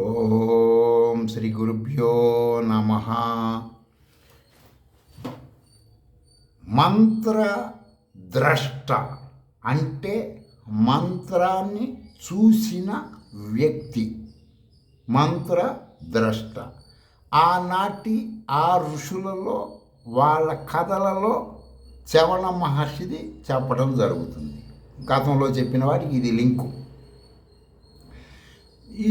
ఓం శ్రీ గురుభ్యో నమ. మంత్రద్రష్ట అంటే మంత్రాన్ని చూసిన వ్యక్తి మంత్రద్రష్ట. ఆనాటి ఆ ఋషులలో వాళ్ళ కథలలో చవణ మహర్షిది చెప్పడం జరుగుతుంది. గతంలో చెప్పిన వాటికి ఇది లింకు. ఈ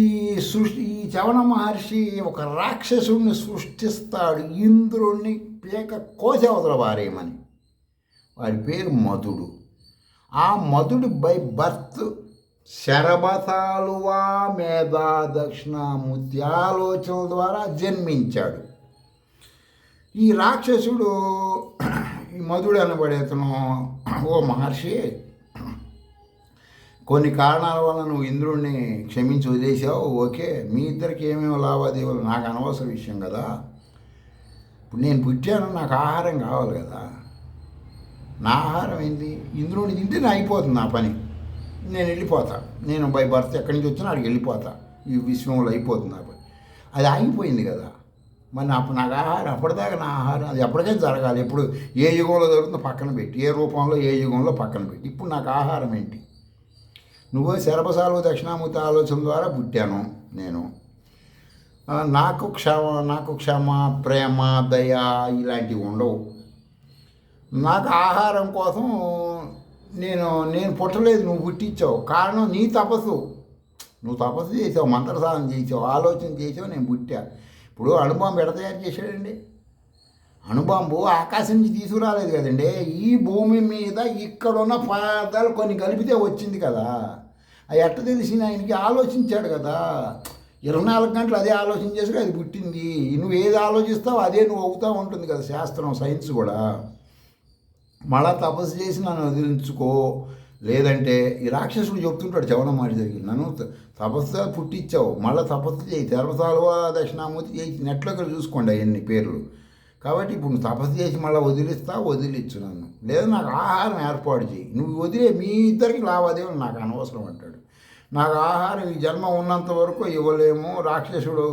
చవణ మహర్షి ఒక రాక్షసుడిని సృష్టిస్తాడు, ఇంద్రుడిని పేక కోసవతల వారేమని. వాడి పేరు మధుడు. ఆ మధుడు బై బర్త్ శరభతాలువా మేధా దక్షిణామూర్తి ఆలోచనల ద్వారా జన్మించాడు. ఈ రాక్షసుడు ఈ మధుడు అనబడేతను, ఓ మహర్షి, కొన్ని కారణాల వల్ల నువ్వు ఇంద్రుడిని క్షమించి వదిలేసావు. ఓకే, మీ ఇద్దరికి ఏమేమి లావాదేవీలు నాకు అనవసర విషయం కదా. ఇప్పుడు నేను పుట్టాను, నాకు ఆహారం కావాలి కదా. నా ఆహారం ఏంటి? ఇంద్రుడిని తింటే నా అయిపోతుంది నా పని. నేను వెళ్ళిపోతా. నేను బై బర్త్ ఎక్కడి నుంచి వచ్చినా అక్కడికి వెళ్ళిపోతా. ఈ విశ్వంలో అయిపోతుంది నా పని. అది ఆగిపోయింది కదా. మరి నాకు ఆహారం అప్పటిదాకా నా ఆహారం అది ఎప్పటికైనా జరగాలి. ఎప్పుడు ఏ యుగంలో జరుగుతుందో పక్కన పెట్టి, ఏ రూపంలో ఏ యుగంలో పక్కన పెట్టి, ఇప్పుడు నాకు ఆహారం ఏంటి? నువ్వు శరభసాలు దక్షిణామూర్తి ఆలోచన ద్వారా పుట్టాను నేను. నాకు క్షమ ప్రేమ దయ ఇలాంటివి ఉండవు. నాకు ఆహారం కోసం నేను పుట్టలేదు, నువ్వు పుట్టించావు. కారణం నీ తపస్సు. నువ్వు తపస్సు చేసావు, మంత్రసాధన చేసావు, ఆలోచన చేసావు, నేను పుట్టా. ఇప్పుడు అణుబాంబు ఎడ తయారు చేశాడండి? అణుబాంబు ఆకాశం నుంచి తీసుకురాలేదు కదండి. ఈ భూమి మీద ఇక్కడున్న పదార్థాలు కొన్ని కలిపితే వచ్చింది కదా. అది ఎట్ట తెలిసిన ఆయనకి? ఆలోచించాడు కదా. 24 గంటలు అదే ఆలోచన చేసి అది పుట్టింది. నువ్వు ఏది ఆలోచిస్తావు అదే నువ్వు అవుతూ ఉంటుంది కదా. శాస్త్రం, సైన్స్ కూడా. మళ్ళా తపస్సు చేసి నన్ను వదిలించుకో, లేదంటే ఈ రాక్షసుడు చెప్తుంటాడు చవణ మహర్షి దగ్గర, నన్ను తపస్సు పుట్టించావు, మళ్ళీ తపస్సు చేయి, శరభసాలువ దక్షిణామూర్తి చేయి, నెట్లో ఇక్కడ చూసుకోండి అవన్నీ పేర్లు. కాబట్టి ఇప్పుడు నువ్వు తపస్సు చేసి మళ్ళీ వదిలిచ్చు నన్ను, లేదా నాకు ఆహారం ఏర్పాటు చేయి. నువ్వు వదిలే, మీ ఇద్దరికి లావాదేవీలు నాకు అనవసరం అంటాడు. నాకు ఆహారం ఈ జన్మ ఉన్నంత వరకు ఇవ్వలేము. రాక్షసుడు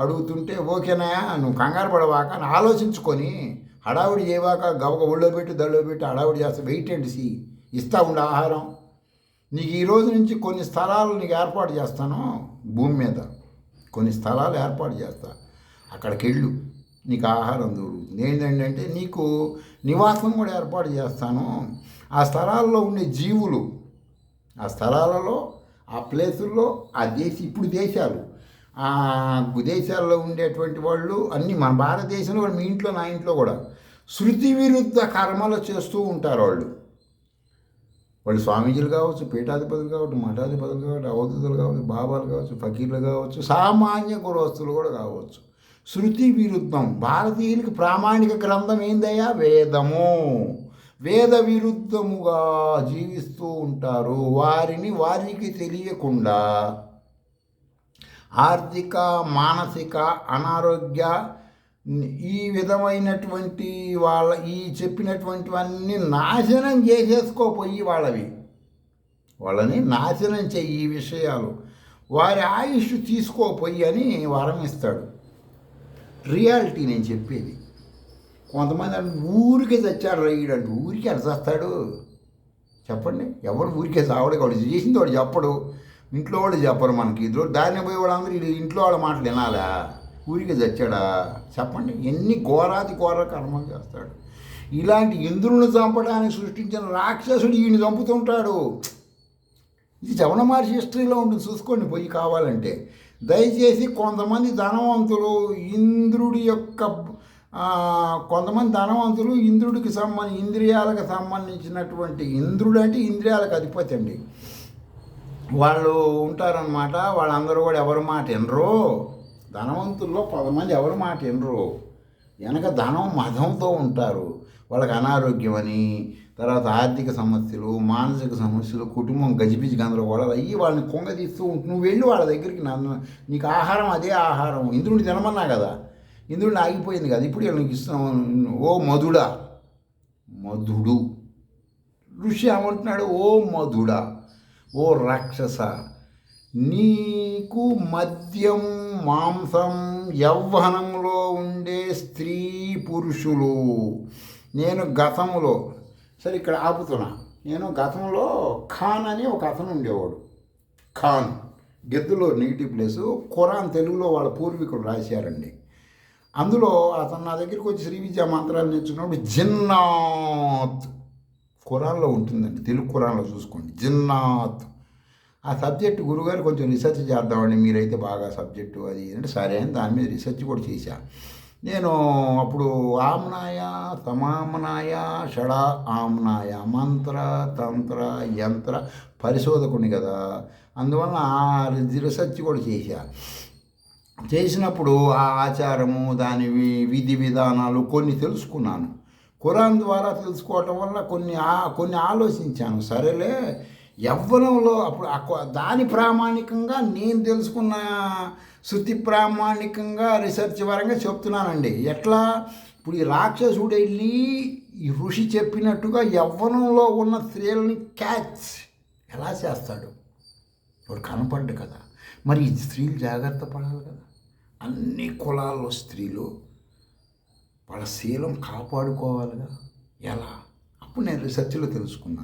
అడుగుతుంటే ఓకేనా, నువ్వు కంగారు పడవాక అని ఆలోచించుకొని హడావుడి చేయవాక గబగ ఒళ్ళో పెట్టి దళ్ళో పెట్టి హడావుడి చేస్తా. వెయిట్ అండ్ సీ, ఇస్తా ఉండే ఆహారం. నీకు ఈ రోజు నుంచి కొన్ని స్థలాలు నీకు ఏర్పాటు చేస్తాను. భూమి మీద కొన్ని స్థలాలు ఏర్పాటు చేస్తా, అక్కడికి వెళ్ళు, నీకు ఆహారం దొరుకుతుంది. ఏంటంటే నీకు నివాసం కూడా ఏర్పాటు చేస్తాను. ఆ స్థలాల్లో ఉండే జీవులు, ఆ స్థలాలలో, ఆ ప్లేసుల్లో, ఆ ఇప్పుడు దేశాలు, ఆ దేశాల్లో ఉండేటువంటి వాళ్ళు అన్నీ మన భారతదేశంలో కూడా, మీ ఇంట్లో నా ఇంట్లో కూడా శృతి విరుద్ధ కర్మలు చేస్తూ ఉంటారు. వాళ్ళు స్వామీజీలు కావచ్చు, పీఠాధిపతులు కావచ్చు, మఠాధిపతులు కావచ్చు, అవధూతులు కావచ్చు, బాబాలు కావచ్చు, ఫకీర్లు కావచ్చు, సామాన్య కులస్తులు కూడా కావచ్చు. శృతి విరుద్ధం. భారతీయులకి ప్రామాణిక గ్రంథం ఏందయ్యా? వేదము. వేద విరుద్ధముగా జీవిస్తూ ఉంటారు. వారికి తెలియకుండా ఆర్థిక మానసిక అనారోగ్య ఈ విధమైనటువంటి ఈ చెప్పినటువంటివన్నీ నాశనం చేసేసుకోపోయి వాళ్ళని నాశనం చెయ్యి. ఈ విషయాలు వారి ఆయుష్ తీసుకోపోయి అని వరం ఇస్తాడు. రియాలిటీ నేను చెప్పేది. కొంతమంది అంటే ఊరికే చచ్చాడు రైడంటూ. ఊరికే అటు చస్తాడు చెప్పండి? ఎవడు ఊరికే చావడు. వాడు చేసింది వాడు చెప్పడు, ఇంట్లో వాళ్ళు చెప్పరు. మనకి దాన్ని పోయి వాళ్ళందరూ ఇంట్లో వాళ్ళ మాటలు వినాలా? ఊరికే చచ్చాడా చెప్పండి? ఎన్ని ఘోరాతి ఘోర కర్మలు చేస్తాడు. ఇలాంటి ఇంద్రుని చంపడానికి సృష్టించిన రాక్షసుడు ఈయన చంపుతుంటాడు. ఇది చవణ మహర్షి హిస్టరీలో ఉంటుంది, చూసుకోండి పోయి కావాలంటే. దయచేసి కొంతమంది ధనవంతులు ఇంద్రుడి యొక్క కొంతమంది ధనవంతులు ఇంద్రుడికి ఇంద్రియాలకు సంబంధించినటువంటి, ఇంద్రుడు అంటే ఇంద్రియాలకు అధిపతి అండి, వాళ్ళు ఉంటారనమాట. వాళ్ళందరూ కూడా ఎవరి మాట వినరు. ధనవంతుల్లో 10 మంది ఎవరి మాట వినరు. వెనక ధనం మదంతో ఉంటారు. వాళ్ళకి అనారోగ్యం అని, తర్వాత ఆర్థిక సమస్యలు, మానసిక సమస్యలు, కుటుంబం గజిబిజి గందరగోళాలు అయ్యి వాళ్ళని కొంగదీస్తూ నువ్వు వెళ్ళి వాళ్ళ దగ్గరికి, నీకు ఆహారం అదే ఆహారం. ఇంద్రుడిని తినమన్నా కదా, ఇంద్రుడిని ఆగిపోయింది కదా, ఇప్పుడు నీకు ఇస్తున్నాం. ఓ మధుడు ఋషి ఏమంటున్నాడు? ఓ మధుడా, ఓ రాక్షస, నీకు మద్యం మాంసం యవ్వనంలో ఉండే స్త్రీ పురుషులు. నేను గతంలో, సరే ఇక్కడ ఆపుతున్నా, నేను గతంలో ఖాన్ అని ఒక అతను ఉండేవాడు. ఖాన్ గెద్దులో నెగిటివ్ ప్లేసు, ఖురాన్ తెలుగులో వాళ్ళ పూర్వీకులు రాశారండి. అందులో అతను నా దగ్గరికి వచ్చి శ్రీ విద్యా మంత్రాలు నేర్చుకున్నప్పుడు జిన్నాత్ ఖురాన్లో ఉంటుందండి, తెలుగు ఖురాన్లో చూసుకోండి జిన్నాత్. ఆ సబ్జెక్టు గురుగారు కొంచెం రీసెర్చ్ చేద్దామండి, మీరైతే బాగా సబ్జెక్టు అది అంటే సరే అని దాని మీద రీసెర్చ్ కూడా చేశా. నేను అప్పుడు ఆమ్నాయ సమామ్నాయ షడ ఆమ్నాయ మంత్ర తంత్ర యంత్ర పరిశోధకుని కదా, అందువల్ల రీసెర్చ్ కూడా చేసినప్పుడు ఆ ఆచారము దాని విధి విధానాలు కొన్ని తెలుసుకున్నాను. ఖురాన్ ద్వారా తెలుసుకోవటం వల్ల కొన్ని ఆలోచించాను. సరేలే యవ్వనంలో అప్పుడు దాని ప్రామాణికంగా నేను తెలుసుకున్న శృతి ప్రామాణికంగా రీసెర్చ్ పరంగా చెప్తున్నానండి. ఎట్లా ఇప్పుడు ఈ రాక్షసుడు వెళ్ళి ఈ ఋషి చెప్పినట్టుగా యవ్వనంలో ఉన్న స్త్రీలని క్యాచ్ ఎలా చేస్తాడు? ఇప్పుడు కనపడ్డు కదా, మరి ఈ స్త్రీలు జాగ్రత్త పడాలి కదా. అన్ని కులాల్లో స్త్రీలు వాళ్ళ శీలం కాపాడుకోవాలిగా, ఎలా? అప్పుడు నేను రీసెర్చ్లో తెలుసుకున్నా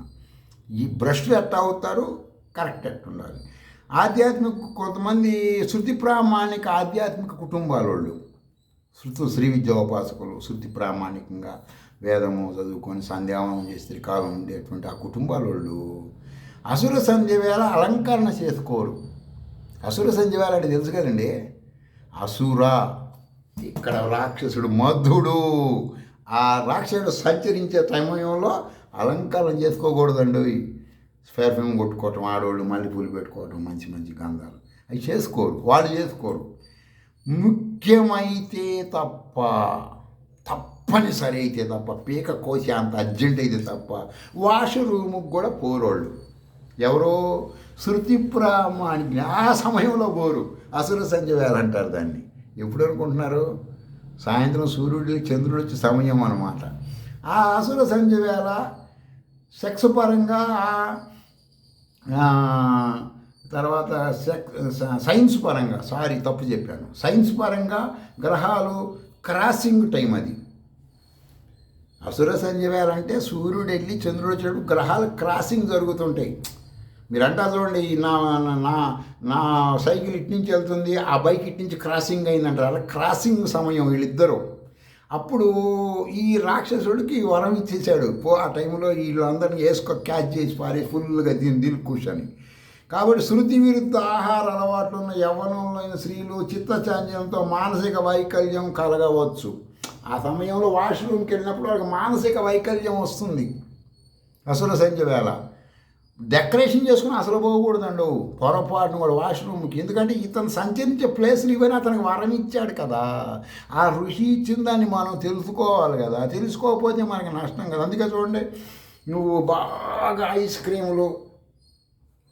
ఈ బ్రష్లు ఎట్లా అవుతారు, కరెక్ట్ ఎట్లా ఉండాలి. ఆధ్యాత్మిక కొంతమంది శృతి ప్రామాణిక ఆధ్యాత్మిక కుటుంబాల వాళ్ళు, శ్రీ విద్యోపాసకులు, శృతి ప్రామాణికంగా వేదము చదువుకొని సంధ్యావనం చేసి త్రికాలం ఉండేటువంటి ఆ కుటుంబాల వాళ్ళు అసుర సంధ్య వేళ అలంకరణ చేసుకోరు. అసుర సంధ్య వేళ అంటే తెలుసు కదండి, అసుర ఇక్కడ రాక్షసుడు మధుడు, ఆ రాక్షసుడు సంచరించే సమయంలో అలంకరణ చేసుకోకూడదండి. పెర్ఫ్యూమ్ కొట్టుకోవటం, ఆడవాళ్ళు మల్లెపూలు పెట్టుకోవటం, మంచి మంచి గంధాలు అవి చేసుకోరు, వాళ్ళు చేసుకోరు. ముఖ్యమైతే తప్ప, తప్పనిసరి అయితే తప్ప, పీక కోసి అంత అర్జెంట్ అయితే తప్ప వాష్రూముకి కూడా పోరోళ్ళు. ఎవరో శృతి ప్రామాణిక ఆ సమయంలో పోరు. అసుర సంధ్య వేళ అంటారు దాన్ని. ఎప్పుడు అనుకుంటున్నారు? సాయంత్రం సూర్యుడు చంద్రుడు వచ్చే సమయం అన్నమాట. ఆ అసుర సంధ్య వేళ సెక్స్ పరంగా, తర్వాత సైన్స్ పరంగా, తప్పు చెప్పాను, సైన్స్ పరంగా గ్రహాలు క్రాసింగ్ టైం అది. అసుర సంధ్య వేళ అంటే సూర్యుడు వెళ్ళి చంద్రుడు వచ్చేటప్పుడు గ్రహాలు క్రాసింగ్ జరుగుతుంటాయి. మీరు అంటా చూడండి, నా నా నా సైకిల్ ఇటు నుంచి వెళ్తుంది, ఆ బైక్ ఇటు నుంచి క్రాసింగ్ అయిందంటారు. అలా క్రాసింగ్ సమయం వీళ్ళిద్దరూ. అప్పుడు ఈ రాక్షసుడికి వరం ఇచ్చేసాడు, ఆ టైంలో వీళ్ళందరినీ క్యాచ్ చేసి పారే ఫుల్గా కూర్చొని. కాబట్టి శృతి విరుద్ధ ఆహార అలవాట్లు ఉన్న యవ్వనంలో స్త్రీలు చిత్తచాంద్యంతో మానసిక వైకల్యం కలగవచ్చు. ఆ సమయంలో వాష్రూమ్కి వెళ్ళినప్పుడు వాళ్ళకి మానసిక వైకల్యం వస్తుంది. అసుర సంధ్య వేళ డెకరేషన్ చేసుకుని అసలు పోకూడదండి పొరపాటును కూడా వాష్రూమ్కి. ఎందుకంటే ఇతను సంచరించే ప్లేస్లు ఇవన్నీ అతనికి వరం ఇచ్చాడు కదా, ఆ ఋషి ఇచ్చిన దాన్ని మనం తెలుసుకోవాలి కదా, తెలుసుకోకపోతే మనకి నష్టం కదా. అందుకే చూడండి, నువ్వు బాగా ఐస్ క్రీములు,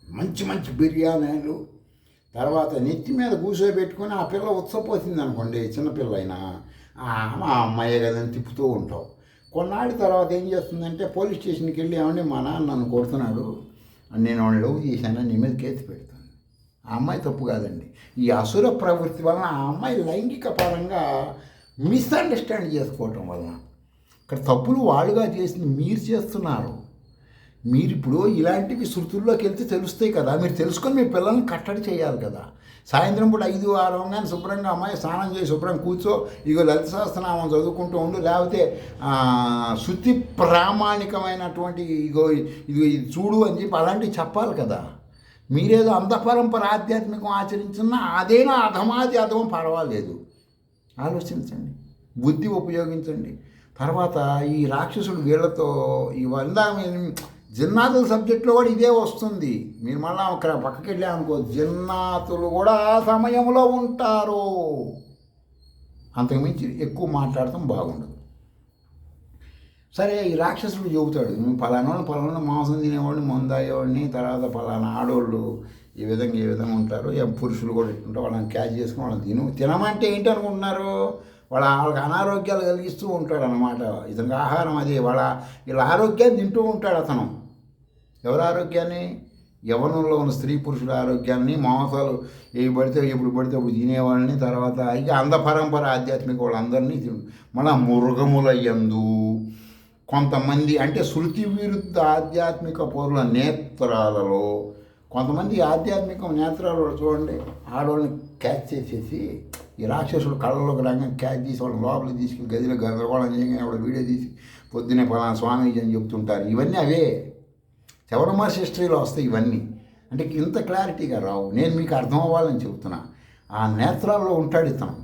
మంచి మంచి బిర్యానీలు, తర్వాత నెత్తి మీద కూర్చోబెట్టుకొని ఆ పిల్ల ఉత్సపోతుంది అనుకోండి, చిన్నపిల్ల అయినా మా అమ్మాయి కదని తిప్పుతూ ఉంటావు. కొన్నాళ్ళ తర్వాత ఏం చేస్తుందంటే పోలీస్ స్టేషన్కి వెళ్ళి ఏమంటే మా నాన్న నన్ను కొడుతున్నాడు, నేను వాడిని లవ్ చేశాను, నీ మీద కేసు పెడతాను. ఆ అమ్మాయి తప్పు కాదండి. ఈ అసుర ప్రవృత్తి వలన ఆ అమ్మాయి లైంగిక పరంగా మిస్అండర్స్టాండ్ చేసుకోవటం వలన ఇక్కడ తప్పులు వాళ్ళుగా చేసింది మీరు చేస్తున్నారు. మీరు ఇప్పుడు ఇలాంటివి శృతుల్లోకి వెళ్తే తెలుస్తాయి కదా, మీరు తెలుసుకొని మీ పిల్లల్ని కట్టడి చేయాలి కదా. సాయంత్రం పూట 5-6 అవగానే శుభ్రంగా అమ్మాయి స్నానం చేసి శుభ్రం కూర్చో, ఇగో లలిత సహస్రనామం చదువుకుంటూ ఉండు, లేకపోతే శృతి ప్రామాణికమైనటువంటి ఇది చూడు అని చెప్పి అలాంటివి చెప్పాలి కదా. మీరేదో అంధపరంపర ఆధ్యాత్మికం ఆచరించినా అదేనా అధమాది అధమం పర్వాలేదు. ఆలోచించండి, బుద్ధి ఉపయోగించండి. తర్వాత ఈ రాక్షసుడు వీళ్ళతో ఈ జిన్నాతుల సబ్జెక్ట్లో కూడా ఇదే వస్తుంది. మీరు మళ్ళీ అక్కడ పక్కకి వెళ్ళామనుకో, జిన్నాతులు కూడా ఆ సమయంలో ఉంటారు. అంతకుమించి ఎక్కువ మాట్లాడటం బాగుండదు. సరే, ఈ రాక్షసుడు చెబుతాడు, నువ్వు పలానా మాంసం తినేవాడిని, మందాయేవాడిని, తర్వాత పలానా ఆడవాళ్ళు ఈ విధంగా ఉంటారు, పురుషులు కూడా ఇట్టుంటారు, వాళ్ళని క్యాచ్ చేసుకుని వాళ్ళని తినమంటే ఏంటి అనుకుంటున్నారు? వాళ్ళకి అనారోగ్యాలు కలిగిస్తూ ఉంటాడు అన్నమాట. ఇతనికి ఆహారం అది, వీళ్ళ ఆరోగ్యాన్ని తింటూ ఉంటాడు అతను. ఎవరి ఆరోగ్యాన్ని? యవ్వనంలో ఉన్న స్త్రీ పురుషుల ఆరోగ్యాన్ని మాంసాలు ఎప్పుడు పడితే అప్పుడు తినేవాళ్ళని, తర్వాత ఇక అంధ పరంపర ఆధ్యాత్మిక వాళ్ళందరినీ మళ్ళీ మృగముల యందు కొంతమంది అంటే శృతి విరుద్ధ ఆధ్యాత్మిక పౌరుల నేత్రాలలో కొంతమంది ఆధ్యాత్మిక నేత్రాలు చూడండి, ఆడవాళ్ళని క్యాచ్ చేసేసి ఈ రాక్షసుడు కళ్ళలోకి రంగం క్యాచ్ చేసి వాళ్ళని లోపలికి తీసుకెళ్ళి గదిలో గందరగోళం చేయగానే వాడు వీడియో తీసి పొద్దునే పలానా స్వామీజీ అని చెప్తుంటారు. ఇవన్నీ అవే శవణ మహర్షి హిస్టరీలో వస్తాయి ఇవన్నీ. అంటే ఇంత క్లారిటీగా రావు, నేను మీకు అర్థం అవ్వాలని చెబుతున్నా. ఆ నేత్రాల్లో ఉంటాడు ఇతను.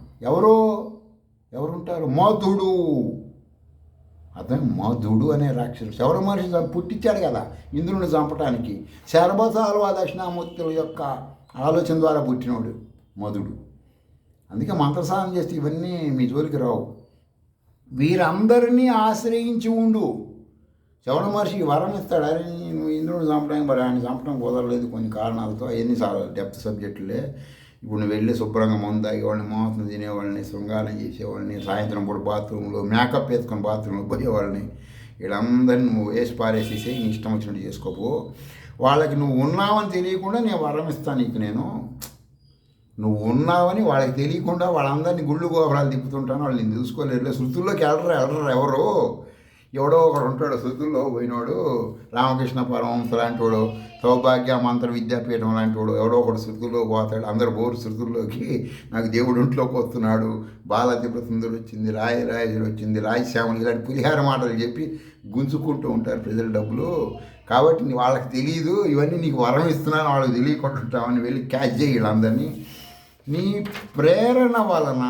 ఎవరుంటారు? మధుడు. అతను మధుడు అనే రాక్షసుడు శవణ మహర్షి పుట్టించాడు కదా ఇంద్రుని చంపటానికి. శరభసాలు ఆ దక్షిణామూర్తుల యొక్క ఆలోచన ద్వారా పుట్టినోడు మధుడు. అందుకే మంత్రసాధన చేస్తే ఇవన్నీ మీ జోలికి రావు. వీరందరినీ ఆశ్రయించి ఉండు. శవణ మహర్షికి వరం ఇస్తాడు, అరే నువ్వు ఇంద్రుని చంపడానికి, మరి ఆయన చంపడం కుదరలేదు కొన్ని కారణాలతో, అవన్నీ చాలా డెప్త్ సబ్జెక్టులే. ఇప్పుడు నువ్వు వెళ్ళి శుభ్రంగా మందు తాగేవాళ్ళని, మాంసం తినేవాళ్ళని, శృంగారం చేసేవాళ్ళని, సాయంత్రం పూట బాత్రూంలో మేకప్ వేసుకొని బాత్రూంలో పోయేవాళ్ళని, వీళ్ళందరినీ నువ్వు వేసి పారేసేసి నీ ఇష్టం వచ్చినట్టు చేసుకోపో. వాళ్ళకి నువ్వు ఉన్నావని తెలియకుండా నేను వరం ఇస్తాను నీకు. నువ్వు ఉన్నావని వాళ్ళకి తెలియకుండా వాళ్ళందరినీ గుళ్ళు గోపురాలు తిప్పుతుంటాను, వాళ్ళు నేను చూసుకోలేరు. శృతుల్లోకి వెళ్ళరు ఎవరు, ఎవడో ఒకడు ఉంటాడు శృతుల్లో పోయినోడు, రామకృష్ణ పరమహంస లాంటి వాడు, సౌభాగ్య మంత్ర విద్యాపీఠం లాంటి వాడు ఎవడో ఒకడు శృతుల్లో పోతాడు. అందరు బోరు శృతుల్లోకి, నాకు దేవుడు ఇంట్లోకి వస్తున్నాడు, బాలత్రిపురసుందరుడు వచ్చింది, రాయరాజుడు వచ్చింది, రాయశ్యాములు, ఇలాంటి పులిహార మాటలు చెప్పి గుంజుకుంటూ ఉంటారు ప్రజల డబ్బులు. కాబట్టి వాళ్ళకి తెలియదు, ఇవన్నీ నీకు వరం ఇస్తున్నాను వాళ్ళకి తెలియకుండా ఉంటామని వెళ్ళి క్యాచ్ చేయి వీళ్ళందరినీ. నీ ప్రేరణ వలన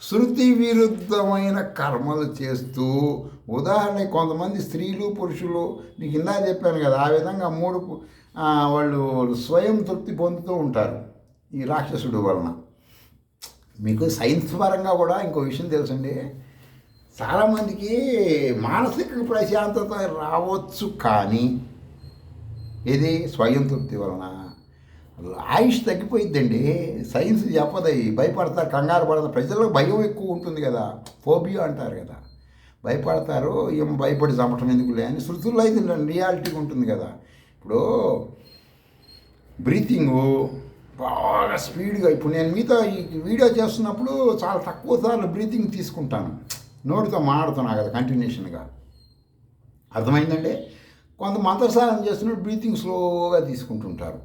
శృతి విరుద్ధమైన కర్మలు చేస్తూ, ఉదాహరణకి కొంతమంది స్త్రీలు పురుషులు నీకు ఇందా చెప్పాను కదా, ఆ విధంగా వాళ్ళు స్వయం తృప్తి పొందుతూ ఉంటారు ఈ రాక్షసుడు వలన. మీకు సైన్స్ పరంగా కూడా ఇంకో విషయం తెలుసండి, చాలామందికి మానసిక ప్రశాంతత రావచ్చు, కానీ ఇది స్వయం తృప్తి వలన ఆయుష్ తగ్గిపోయిద్దండి. సైన్స్ చెప్పదు, భయపడతారు, కంగారు పడతారు. ప్రజలకు భయం ఎక్కువ ఉంటుంది కదా, ఫోబియా అంటారు కదా, భయపడతారు. ఏం భయపడి చంపటం ఎందుకులే అని. శృతుల్లో అయితే రియాలిటీగా ఉంటుంది కదా. ఇప్పుడు బ్రీతింగు బాగా స్పీడ్గా, ఇప్పుడు నేను మీతో ఈ వీడియో చేస్తున్నప్పుడు చాలా తక్కువ సార్లు బ్రీతింగ్ తీసుకుంటాను, నోటితో మాడుతున్నా కదా కంటిన్యూషన్గా. అర్థమైందండి? కొంత మంత్రసారం చేస్తున్నప్పుడు బ్రీతింగ్ స్లోగా తీసుకుంటుంటారు.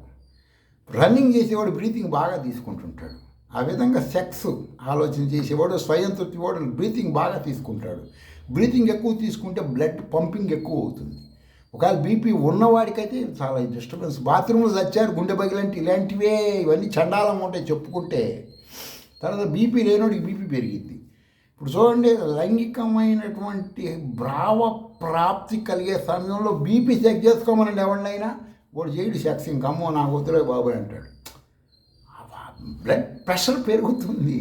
రన్నింగ్ చేసేవాడు బ్రీతింగ్ బాగా తీసుకుంటుంటాడు. ఆ విధంగా సెక్స్ ఆలోచన చేసేవాడు, స్వయం తృప్తి వాడు బ్రీతింగ్ బాగా తీసుకుంటాడు. బ్రీతింగ్ ఎక్కువ తీసుకుంటే బ్లడ్ పంపింగ్ ఎక్కువ అవుతుంది. ఒకవేళ బీపీ ఉన్నవాడికైతే చాలా డిస్టర్బెన్స్, బాత్రూంలో చచ్చారు, గుండె బగిలంటే ఇలాంటివే, ఇవన్నీ చండాలం ఉంటాయి చెప్పుకుంటే. తర్వాత బీపీ లేనివాడికి బీపీ పెరిగిద్ది. ఇప్పుడు చూడండి, లైంగికమైనటువంటి భావ ప్రాప్తి కలిగే సమయంలో బీపీ చెక్ చేసుకోమనండి ఎవరినైనా, వాడు చేయడు సెక్స్, ఇంకమ్మో నాకు వద్దులే బాబాయ్ అంటాడు. బ్లడ్ ప్రెషర్ పెరుగుతుంది.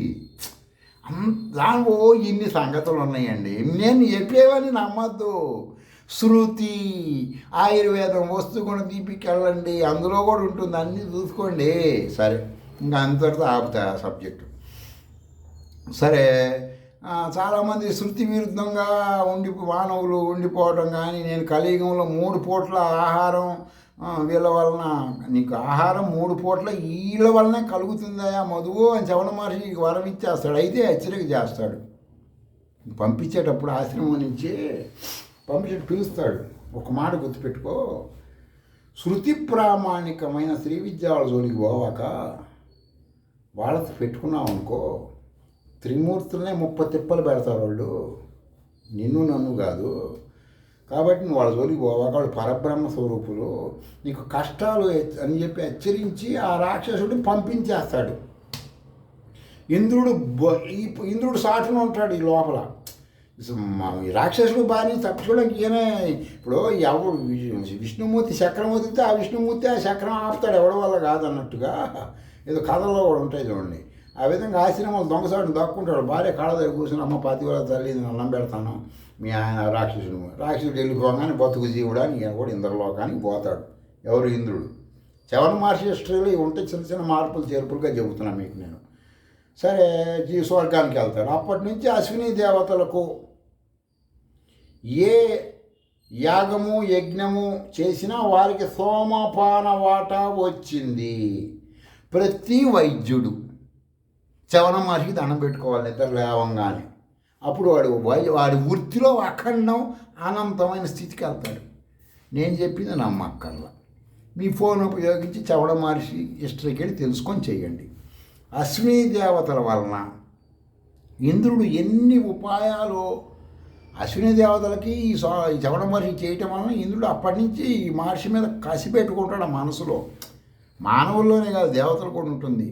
దానిలో ఇన్ని సంగతులు ఉన్నాయండి. నేను చెప్పేవని నమ్మద్దు. శృతి, ఆయుర్వేదం, వస్తుగుణ దీపికి వెళ్ళండి, అందులో కూడా ఉంటుంది, అన్నీ చూసుకోండి. సరే, ఇంకా అంతటితో ఆపుతా ఆ సబ్జెక్టు. సరే, చాలామంది శృతి విరుద్ధంగా మానవులు ఉండిపోవడం, కానీ నేను కలియుగంలో 3 పూట్ల ఆహారం వీళ్ళ వలన, నీకు ఆహారం 3 పూట్ల వీళ్ళ వలనే కలుగుతుందా మధువు అని శవణ మహర్షికి వరం ఇచ్చేస్తాడు. అయితే హెచ్చరిక చేస్తాడు, పంపించేటప్పుడు ఆశ్రమం నుంచి పంపించేటప్పుడు పిలుస్తాడు. ఒక మాట గుర్తుపెట్టుకో, శృతి ప్రామాణికమైన శ్రీ విద్యాల జోలికి పోవాక వాళ్ళతో పెట్టుకున్నావు అనుకో, త్రిమూర్తులనే 30 తిప్పలు పెడతారు వాళ్ళు, నిన్ను నన్ను కాదు. కాబట్టి నువ్వు వాళ్ళ జోలికి పోవాక వాళ్ళు పరబ్రహ్మ స్వరూపులు, నీకు కష్టాలు అని చెప్పి హెచ్చరించి ఆ రాక్షసుడిని పంపించేస్తాడు. ఇంద్రుడు సాటున ఉంటాడు ఈ లోపల. ఈ రాక్షసుడు బాని తప్పించుకోవడానికి ఈయనే. ఇప్పుడు ఎవడు విష్ణుమూర్తి చక్రం వదిలితే ఆ విష్ణుమూర్తి ఆ చక్రం ఆపుతాడు, ఎవడి వల్ల కాదన్నట్టుగా ఏదో కథల్లో కూడా ఉంటాయి చూడండి. ఆ విధంగా ఆశ్రమాలు దొంగసాటును దక్కుంటాడు. భార్య కాళ్ళ దగ్గర కూర్చొని, అమ్మ 10 వేల తల్లి అన్నం పెడతాను, మీ ఆయన రాక్షసుడు వెళ్ళిపోగానే బతుకు జీవుడానికి ఈయన కూడా ఇంద్రలోకానికి పోతాడు. ఎవరు? ఇంద్రుడు. శవణ మహర్షి హిస్టరీలో ఇవి ఉంటే చిన్న చిన్న మార్పులు చేర్పులుగా చెబుతున్నాను మీకు నేను. సరే, స్వర్గానికి వెళ్తాడు. అప్పటి నుంచి అశ్విని దేవతలకు ఏ యాగము యజ్ఞము చేసినా వారికి సోమపాన వాటా వచ్చింది. ప్రతి వైద్యుడు చవన మహర్షికి దండం పెట్టుకోవాలి నిద్ర లేవంగానే. అప్పుడు వాడి వృత్తిలో అఖండం అనంతమైన స్థితికి వెళ్తాడు. నేను చెప్పింది నమ్మక్కర్లా. మీ ఫోన్ ఉపయోగించి చవన మహర్షి హిస్టరీకి వెళ్ళి తెలుసుకొని చేయండి. అశ్విని దేవతల వలన ఇంద్రుడు ఎన్ని ఉపాయాలు అశ్విని దేవతలకి ఈ చవన మహర్షి చేయటం వలన ఇంద్రుడు అప్పటి నుంచి ఈ మహర్షి మీద కసి పెట్టుకుంటాడు ఆ మనసులో. మానవుల్లోనే కాదు, దేవతలు కూడా ఉంటుంది.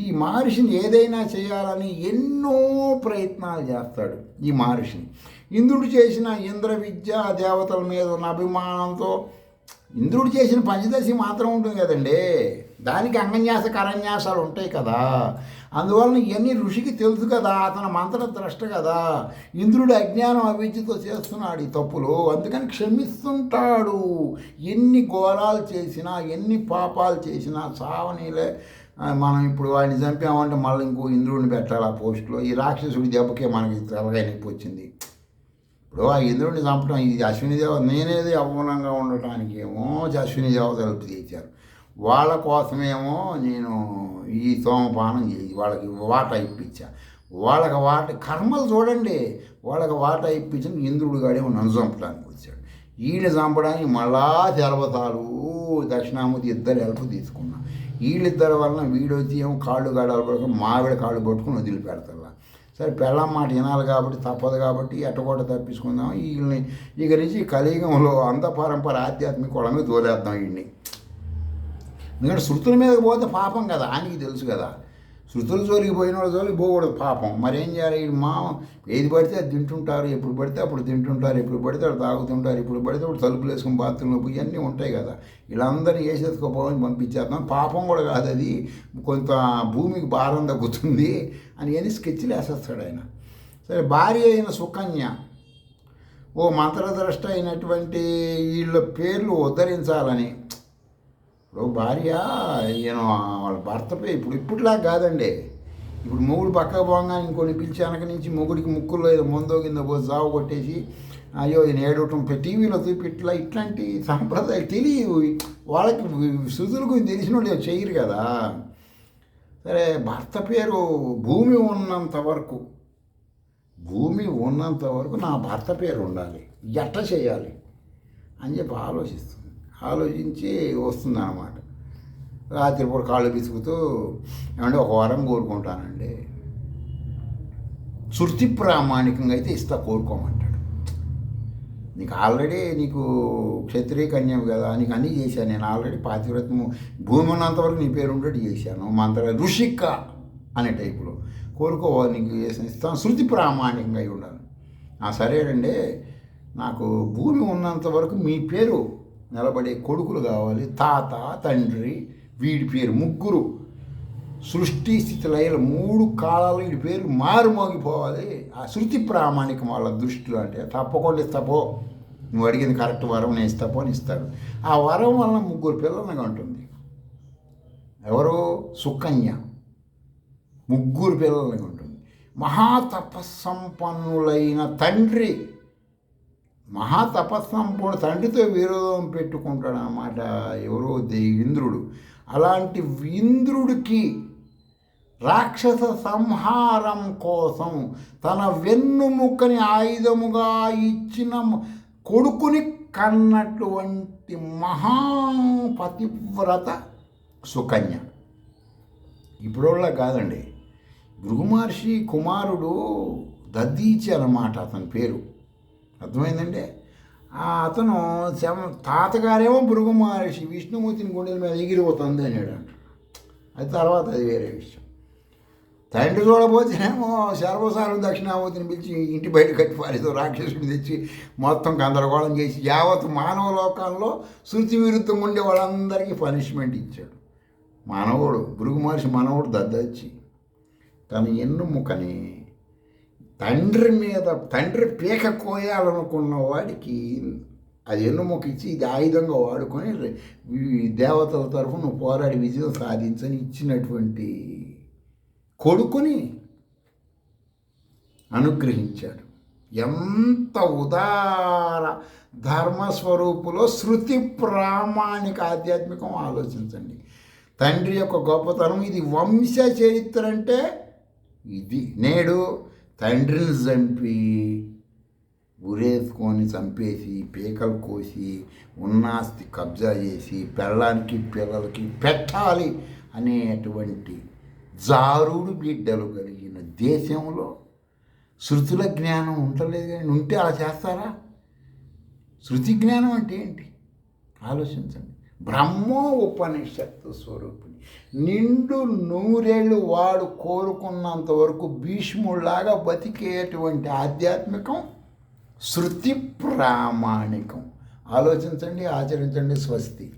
ఈ మహర్షిని ఏదైనా చేయాలని ఎన్నో ప్రయత్నాలు చేస్తాడు ఈ మహర్షిని. ఇంద్రుడు చేసిన ఇంద్ర విద్య దేవతల మీద ఉన్న అభిమానంతో ఇంద్రుడు చేసిన పంచదశి మాత్రం ఉంటుంది కదండి, దానికి అంగన్యాస కరన్యాసాలు ఉంటాయి కదా. అందువలన ఇవన్నీ ఋషికి తెలుసు కదా, అతను మంత్రద్రష్ట కదా. ఇంద్రుడు అజ్ఞానం అవిద్యతో చేస్తున్నాడు ఈ తప్పులు, అందుకని క్షమిస్తుంటాడు. ఎన్ని ఘోరాలు చేసినా ఎన్ని పాపాలు చేసినా సావనీలే. మనం ఇప్పుడు వాడిని చంపామంటే మళ్ళీ ఇంకో ఇంద్రుడిని పెట్టాలి ఆ పోస్టులో. ఈ రాక్షసుడి దెబ్బకే మనకి తలగా నొప్పి వచ్చింది. ఇప్పుడు ఆ ఇంద్రుడిని చంపడం ఇది అశ్విని దేవత నేనేది అవమానంగా ఉండటానికి ఏమో అశ్విని దేవతలు చేశారు. వాళ్ళ కోసమేమో నేను ఈ సోమపానం చేసి వాళ్ళకి వాటా ఇప్పించా. వాళ్ళకి కర్మలు చూడండి, వాళ్ళకి వాటా ఇప్పించిన ఇంద్రుడు గాడేమో నన్ను చంపడానికి వచ్చాడు. వీళ్ళని చంపడానికి మళ్ళా తెలవతాలు దక్షిణామూర్తి ఇద్దరు హెల్ప్ తీసుకున్నా. వీళ్ళిద్దరి వలన వీడొచ్చి ఏమో కాళ్ళు గడాలు పడుకుని మావిడ కాళ్ళు పట్టుకుని వదిలిపెడతారు. సరే పెళ్ళం మాట వినాలి కాబట్టి తప్పదు కాబట్టి ఎట్టగొట్ట తప్పించుకుందాం. వీళ్ళని ఇక నుంచి కలియుగంలో అంత పరంపర ఆధ్యాత్మిక వాళ్ళ మీద తోలేద్దాం వీడిని. ఎందుకంటే శృతుల మీదకి పోతే పాపం కదా, ఆయనకి తెలుసు కదా. శృతుల జోలికి పోయిన వాళ్ళ జోలికి పోకూడదు పాపం. మరేం చేయాలి? ఏది పడితే అది తింటుంటారు, ఎప్పుడు పడితే అప్పుడు తింటుంటారు, ఎప్పుడు పడితే అప్పుడు తాగుతుంటారు, ఎప్పుడు పడితే అప్పుడు తలుపులు వేసుకుని బాత్రూంలో పోయి అన్నీ ఉంటాయి కదా. వీళ్ళందరినీ వేసేసుకోపోవని పంపించేద్దాం. పాపం కూడా కాదు అది, కొంత భూమికి భారం తగ్గుతుంది అని స్కెచ్లు వేసేస్తాడు ఆయన. సరే, భార్య అయిన సుకన్య ఓ మంత్రద్రష్ట అయినటువంటి వీళ్ళ పేర్లు ఉద్ధరించాలని ఇప్పుడు భార్య ఈయన వాళ్ళ భర్తపై ఇప్పుడులా కాదండి. ఇప్పుడు మొగుడు పక్కకు పోగానే ఇంకొని పిలిచి వెనక నుంచి మొగుడికి ముక్కుల్లో ఏదో ముందో కింద పోయి జావు కొట్టేసి అయ్యో ఈయన ఏడవటం టీవీలో చూపి ఇట్లాంటి సాంప్రదాయాలు తెలియవు వాళ్ళకి. శృతుల గురించి తెలిసిన వాళ్ళు చేయరు కదా. సరే, భర్త పేరు భూమి ఉన్నంత వరకు నా భర్త పేరు ఉండాలి, ఎట్ట చేయాలి అని చెప్పి ఆలోచించి వస్తుంది అన్నమాట. రాత్రిపూట కాళ్ళు పిసుకుతూ ఏమంటే ఒక వరం కోరుకుంటానండి, శృతి ప్రామాణికంగా అయితే ఇస్తా కోరుకోమంటాడు. నీకు క్షత్రియ కన్యం కదా, నీకు అన్నీ చేశాను నేను ఆల్రెడీ. పాతివ్రత్యము భూమి ఉన్నంతవరకు నీ పేరు ఉండేది చేశాను. మంత్ర ఋషిక అనే టైపులో కోరుకోవాలి, నీకు చేసిన ఇస్తాను, శృతి ప్రామాణికంగా అయి ఉండాలి. సరేనండి, నాకు భూమి ఉన్నంత వరకు మీ పేరు నిలబడే కొడుకులు కావాలి, తాత తండ్రి వీడి పేరు ముగ్గురు సృష్టి స్థితి లయలు 3 కాలాలు వీడి పేరు మారుమోగిపోవాలి. ఆ శృతి ప్రామాణికం వాళ్ళ దృష్టిలో. అంటే తప్పకుండా ఇస్తాపో, నువ్వు అడిగింది కరెక్ట్ వరం నేను ఇస్తాపో అని ఇస్తాడు. ఆ వరం వలన 3 పిల్లలగా ఉంటుంది. ఎవరు? సుకన్య 3 పిల్లలగా ఉంటుంది. మహాతపస్సంపన్నులైన తండ్రి, మహాతపస్సంపూర్ణ తండ్రితో విరోధం పెట్టుకుంటాడు అన్నమాట ఎవరో ఇంద్రుడు. అలాంటి ఇంద్రుడికి రాక్షస సంహారం కోసం తన వెన్నుముక్కని ఆయుధముగా ఇచ్చిన కొడుకుని కన్నటువంటి మహాపతివ్రత సుకన్య. ఇప్పుడోళ్ళ కాదండి, భృగు మహర్షి కుమారుడు దధీచి అన్నమాట అతని పేరు. అర్థమైందండి? అతను తాతగారేమో భృగు మహర్షి విష్ణుమూర్తిని గుండెల మీద ఎగిరిపోతుంది అన్నాడు అంట. అది తర్వాత అది వేరే విషయం. తండ్రి చూడబోతేనేమో సర్వసారం దక్షిణామూర్తిని పిలిచి ఇంటి బయట కట్టి పారేదో రాక్షసుడిని తెచ్చి మొత్తం గందరగోళం చేసి యావత్ మానవ లోకాల్లో శృతి విరుద్ధం ఉండే వాళ్ళందరికీ పనిష్మెంట్ ఇచ్చాడు. భృగు మహర్షి మనవడు దద్దచ్చి తన ఎన్నుముకని తండ్రి పీక కోయాలనుకున్న వాడికి అది ఎన్నుముక ఇచ్చి ఇది ఆయుధంగా వాడుకొని దేవతల తరఫున పోరాడి విజయం సాధించని ఇచ్చినటువంటి కొడుకుని అనుగ్రహించాడు. ఎంత ఉదార ధర్మస్వరూపులో శృతి ప్రామాణిక ఆధ్యాత్మికం ఆలోచించండి. తండ్రి యొక్క గొప్పతనం ఇది. వంశ చరిత్ర అంటే ఇది. నేడు తండ్రిని చంపి ఉరేసుకొని చంపేసి పీకలు కోసి ఉన్నాస్తి కబ్జా చేసి పెళ్ళానికి పిల్లలకి పెట్టాలి అనేటువంటి జారుడు బిడ్డలు కలిగిన దేశంలో శృతుల జ్ఞానం ఉండలేదు. కానీ ఉంటే అలా చేస్తారా? శృతి జ్ఞానం అంటే ఏంటి ఆలోచించండి. బ్రహ్మో ఉపనిషత్తు స్వరూపిణి. నిండు నూరేళ్ళు వాడు కోరుకున్నంత వరకు భీష్ముడిలాగా బతికేటువంటి ఆధ్యాత్మికం శృతి ప్రామాణికం. ఆలోచించండి, ఆచరించండి. స్వస్తి.